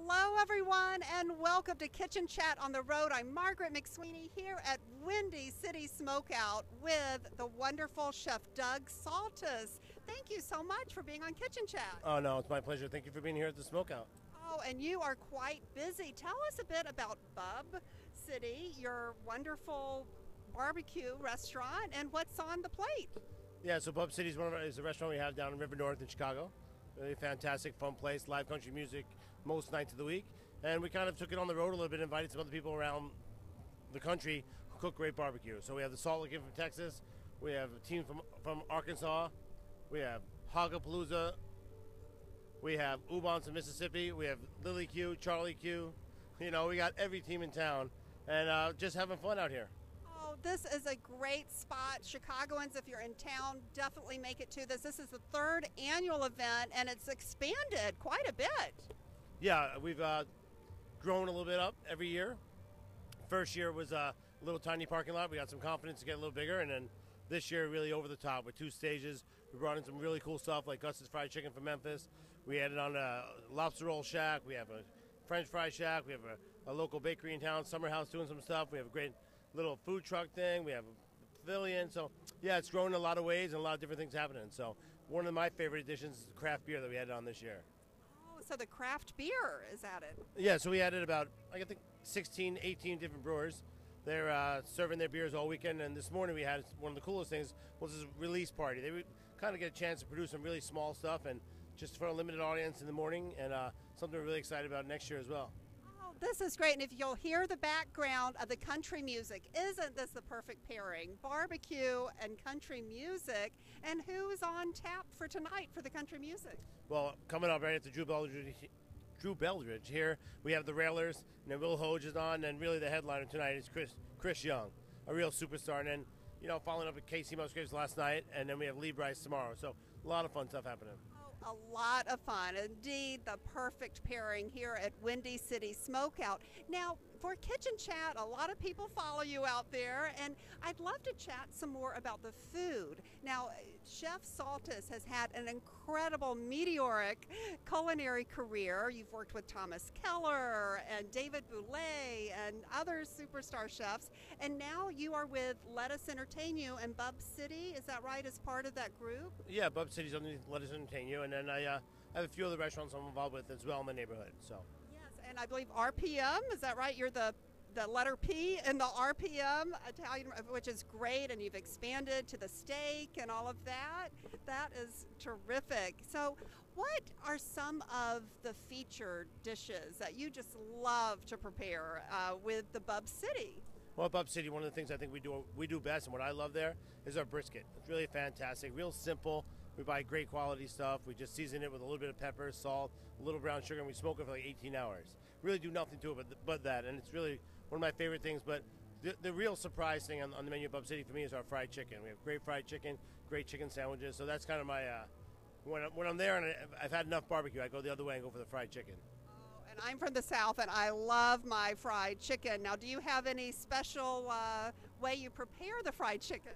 Hello, everyone, and welcome to Kitchen Chat on the Road. I'm Margaret McSweeney here at Windy City Smokeout with the wonderful chef Doug Pslatis. Thank you so much for being on Kitchen Chat. Oh, no, it's my pleasure. Thank you for being here at the Smokeout. Oh, and you are quite busy. Tell us a bit about Bub City, your wonderful barbecue restaurant, and what's on the plate. Yeah, so Bub City is a restaurant we have down in River North in Chicago. Really fantastic, fun place, live country music most nights of the week. And we kind of took it on the road a little bit, invited some other people around the country who cook great barbecue. So we have the Salt Lake from Texas, we have a team from Arkansas, we have Hogapalooza, we have Ubons in Mississippi, we have Lily Q, Charlie Q. You know, we got every team in town, and just having fun out here. Oh, this is a great spot. Chicagoans, if you're in town, definitely make it to this. This is the third annual event, and it's expanded quite a bit. Yeah, we've grown a little bit up every year. First year was a little tiny parking lot. We got some confidence to get a little bigger, and then this year really over the top with 2 stages. We brought in some really cool stuff like Gus's Fried Chicken from Memphis. We added on a lobster roll shack. We have a French fry shack. We have a local bakery in town, Summer House, doing some stuff. We have a great little food truck thing. We have a pavilion. So, yeah, it's grown in a lot of ways and a lot of different things happening. So, one of my favorite additions is the craft beer that we added on this year. Oh, so the craft beer is added. Yeah, so we added about, I think, 16, 18 different brewers. They're serving their beers all weekend. And this morning we had one of the coolest things was this release party. They would kind of get a chance to produce some really small stuff and just for a limited audience in the morning, and something we're really excited about next year as well. This is great, and if you'll hear the background of the country music, isn't this the perfect pairing? Barbecue and country music, and who's on tap for tonight for the country music? Well, coming up right after Drew Beldridge here, we have the Railers, and then Will Hoge is on, and really the headliner tonight is Chris Young, a real superstar, and then, you know, following up with Casey Musgraves last night, and then we have Lee Bryce tomorrow, so a lot of fun stuff happening. A lot of fun. Indeed, the perfect pairing here at Windy City Smokeout. Now, for Kitchen Chat, a lot of people follow you out there, and I'd love to chat some more about the food. Now, Chef Psaltis has had an incredible, meteoric culinary career. You've worked with Thomas Keller and David Boulay and other superstar chefs, and now you are with Let Us Entertain You and Bub City. Is that right, as part of that group? Yeah, Bub City's underneath Let Us Entertain You, and then I have a few other restaurants I'm involved with as well in the neighborhood. So. And I believe RPM, is that right? You're the letter P in the RPM Italian, which is great, and you've expanded to the steak and all of that. That is terrific. So what are some of the featured dishes that you just love to prepare with the Bub City? Well, Bub City, one of the things I think we do best, and what I love there, is our brisket. It's really fantastic, real simple. We buy great quality stuff. We just season it with a little bit of pepper, salt, a little brown sugar, and we smoke it for like 18 hours. Really do nothing to it but that, and it's really one of my favorite things. But the real surprise thing on the menu of Bub City for me is our fried chicken. We have great fried chicken, great chicken sandwiches. So that's kind of my when I'm there and I've had enough barbecue, I go the other way and go for the fried chicken. And I'm from the South, and I love my fried chicken. Now, do you have any special way you prepare the fried chicken?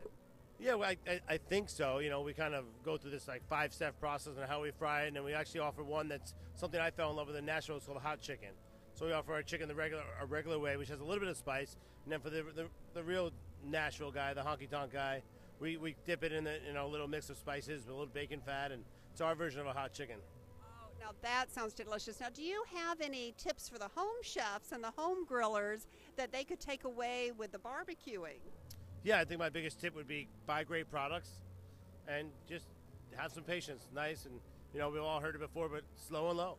Yeah, well, I think so. You know, we kind of go through this like 5-step process on how we fry it, and then we actually offer one that's something I fell in love with in Nashville. It's called hot chicken. So we offer our chicken the regular way, which has a little bit of spice, and then for the real Nashville guy, the honky tonk guy, we dip it in a little mix of spices with a little bacon fat, and it's our version of a hot chicken. Oh, now that sounds delicious. Now, do you have any tips for the home chefs and the home grillers that they could take away with the barbecuing? Yeah, I think my biggest tip would be buy great products and just have some patience. Nice, and you know, we've all heard it before, but slow and low.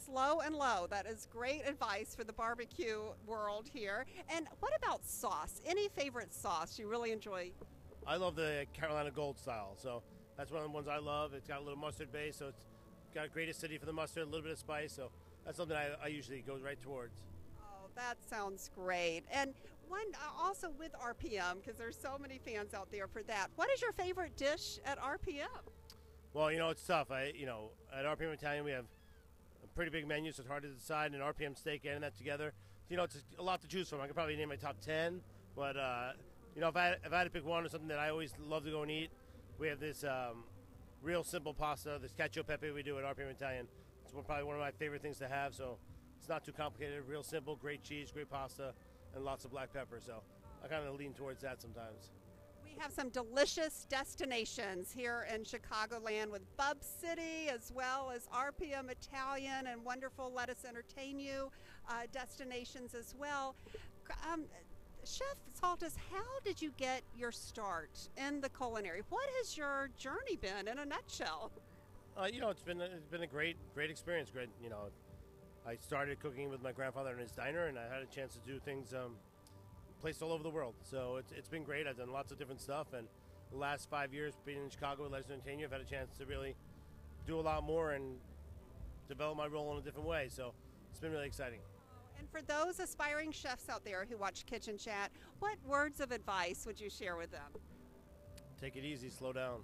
Slow and low. That is great advice for the barbecue world here. And what about sauce? Any favorite sauce you really enjoy? I love the Carolina Gold style, so that's one of the ones I love. It's got a little mustard base, so it's got a great acidity for the mustard, a little bit of spice, so that's something I usually go right towards. That sounds great. And one also with RPM, because there's so many fans out there for that. What is your favorite dish at RPM? Well, you know, it's tough. At RPM Italian, we have a pretty big menu, so it's hard to decide. And RPM Steak, adding that together, you know, it's a lot to choose from. I could probably name my top 10, but you know, if I had to pick one or something that I always love to go and eat, we have this real simple pasta, this cacio e pepe we do at RPM Italian. It's probably one of my favorite things to have. So it's not too complicated, real simple, great cheese, great pasta, and lots of black pepper. So I kind of lean towards that sometimes. We have some delicious destinations here in Chicagoland with Bub City as well as RPM Italian and wonderful Let Us Entertain You destinations as well. Chef Psaltis, how did you get your start in the culinary? What has your journey been in a nutshell? It's been a great experience. Great, I started cooking with my grandfather in his diner, and I had a chance to do things placed all over the world. So it's been great. I've done lots of different stuff, and the last 5 years being in Chicago with Let Us Entertain You, I've had a chance to really do a lot more and develop my role in a different way. So it's been really exciting. And for those aspiring chefs out there who watch Kitchen Chat, what words of advice would you share with them? Take it easy, slow down.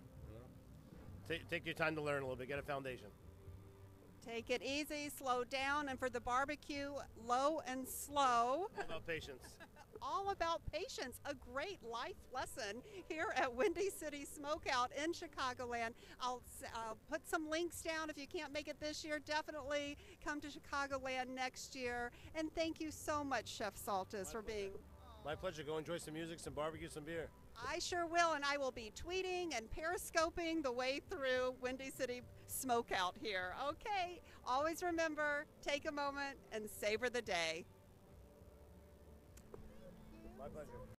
Take your time to learn a little bit, get a foundation. Take it easy, slow down, and for the barbecue, low and slow. All about patience. All about patience, a great life lesson here at Windy City Smokeout in Chicagoland. I'll put some links down if you can't make it this year. Definitely come to Chicagoland next year. And thank you so much, Chef Psaltis, for being. My pleasure. Go enjoy some music, some barbecue, some beer. I sure will, and I will be tweeting and periscoping the way through Windy City Smokeout here. Okay, always remember, take a moment and savor the day. My pleasure.